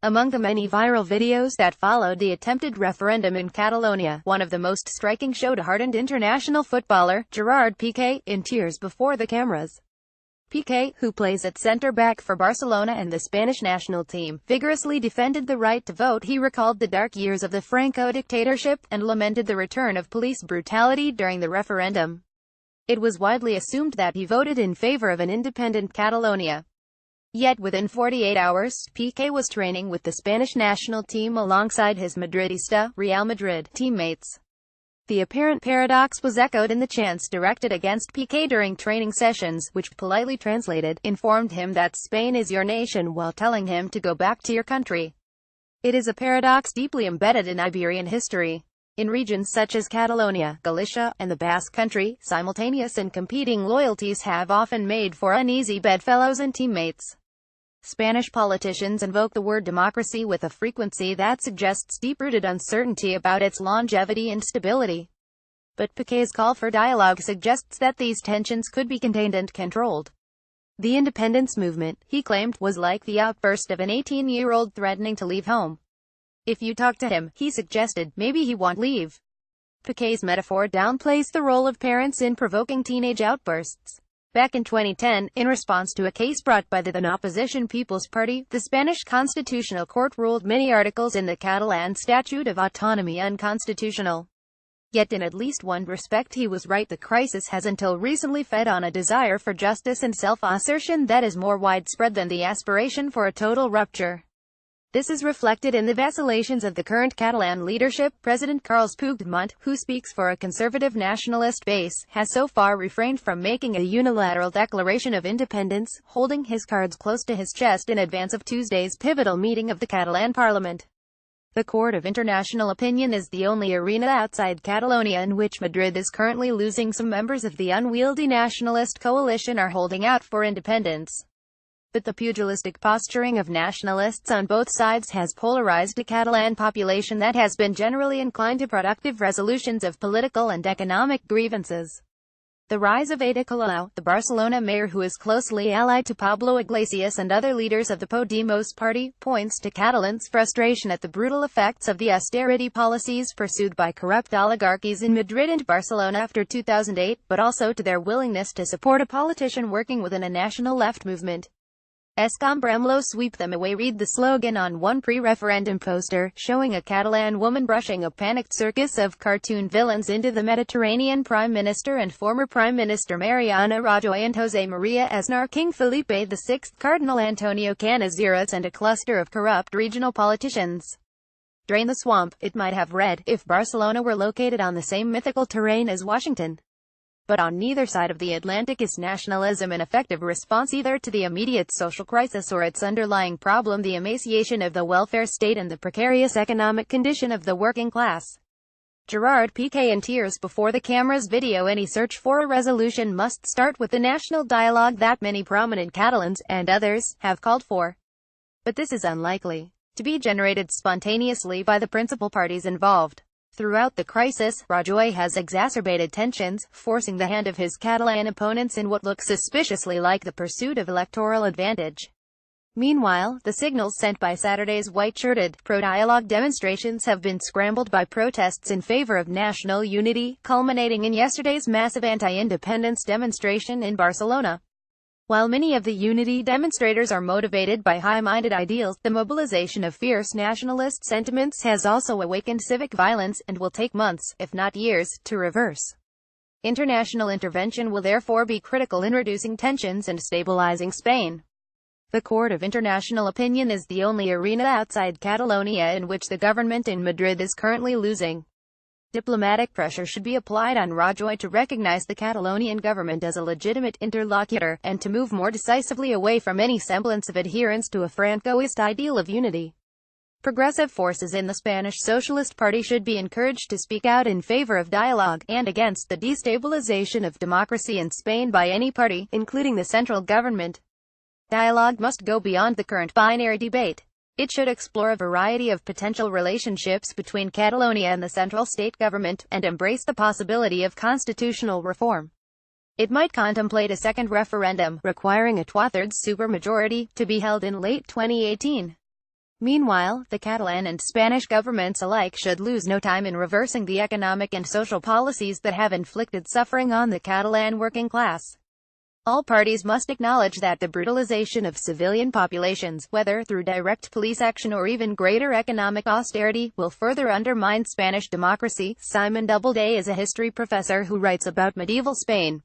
Among the many viral videos that followed the attempted referendum in Catalonia, one of the most striking showed a hardened international footballer, Gerard Piqué, in tears before the cameras. Piqué, who plays at centre-back for Barcelona and the Spanish national team, vigorously defended the right to vote. He recalled the dark years of the Franco dictatorship, and lamented the return of police brutality during the referendum. It was widely assumed that he voted in favor of an independent Catalonia. Yet within 48 hours, Piqué was training with the Spanish national team alongside his Madridista, Real Madrid, teammates. The apparent paradox was echoed in the chants directed against Piqué during training sessions, which, politely translated, informed him that Spain is your nation while telling him to go back to your country. It is a paradox deeply embedded in Iberian history. In regions such as Catalonia, Galicia, and the Basque Country, simultaneous and competing loyalties have often made for uneasy bedfellows and teammates. Spanish politicians invoke the word democracy with a frequency that suggests deep-rooted uncertainty about its longevity and stability. But Piqué's call for dialogue suggests that these tensions could be contained and controlled. The independence movement, he claimed, was like the outburst of an 18-year-old threatening to leave home. If you talk to him, he suggested, maybe he won't leave. Piqué's metaphor downplays the role of parents in provoking teenage outbursts. Back in 2010, in response to a case brought by the then opposition People's Party, the Spanish Constitutional Court ruled many articles in the Catalan Statute of Autonomy unconstitutional. Yet in at least one respect he was right. The crisis has until recently fed on a desire for justice and self-assertion that is more widespread than the aspiration for a total rupture. This is reflected in the vacillations of the current Catalan leadership. President Carles Puigdemont, who speaks for a conservative nationalist base, has so far refrained from making a unilateral declaration of independence, holding his cards close to his chest in advance of Tuesday's pivotal meeting of the Catalan Parliament. The court of international opinion is the only arena outside Catalonia in which Madrid is currently losing. Some members of the unwieldy nationalist coalition are holding out for independence. But the pugilistic posturing of nationalists on both sides has polarized a Catalan population that has been generally inclined to productive resolutions of political and economic grievances. The rise of Ada Colau, the Barcelona mayor who is closely allied to Pablo Iglesias and other leaders of the Podemos party, points to Catalans' frustration at the brutal effects of the austerity policies pursued by corrupt oligarchies in Madrid and Barcelona after 2008, but also to their willingness to support a politician working within a national left movement. Escombremlo, sweep them away. Read the slogan on one pre-referendum poster, showing a Catalan woman brushing a panicked circus of cartoon villains into the Mediterranean. Prime Minister and former Prime Minister Mariano Rajoy and José María Aznar, King Felipe VI, Cardinal Antonio Canizares, and a cluster of corrupt regional politicians. Drain the swamp, it might have read, if Barcelona were located on the same mythical terrain as Washington. But on neither side of the Atlantic is nationalism an effective response either to the immediate social crisis or its underlying problem, the emaciation of the welfare state and the precarious economic condition of the working class. Gerard Piqué in tears before the cameras. Video. Any search for a resolution must start with the national dialogue that many prominent Catalans, and others, have called for. But this is unlikely to be generated spontaneously by the principal parties involved. Throughout the crisis, Rajoy has exacerbated tensions, forcing the hand of his Catalan opponents in what looks suspiciously like the pursuit of electoral advantage. Meanwhile, the signals sent by Saturday's white-shirted, pro-dialogue demonstrations have been scrambled by protests in favor of national unity, culminating in yesterday's massive anti-independence demonstration in Barcelona. While many of the unity demonstrators are motivated by high-minded ideals, the mobilization of fierce nationalist sentiments has also awakened civic violence, and will take months, if not years, to reverse. International intervention will therefore be critical in reducing tensions and stabilizing Spain. The court of international opinion is the only arena outside Catalonia in which the government in Madrid is currently losing. Diplomatic pressure should be applied on Rajoy to recognize the Catalonian government as a legitimate interlocutor, and to move more decisively away from any semblance of adherence to a Francoist ideal of unity. Progressive forces in the Spanish Socialist Party should be encouraged to speak out in favor of dialogue, and against the destabilization of democracy in Spain by any party, including the central government. Dialogue must go beyond the current binary debate. It should explore a variety of potential relationships between Catalonia and the central state government, and embrace the possibility of constitutional reform. It might contemplate a second referendum, requiring a 2/3 supermajority, to be held in late 2018. Meanwhile, the Catalan and Spanish governments alike should lose no time in reversing the economic and social policies that have inflicted suffering on the Catalan working class. All parties must acknowledge that the brutalization of civilian populations, whether through direct police action or even greater economic austerity, will further undermine Spanish democracy. Simon Doubleday is a history professor who writes about medieval Spain.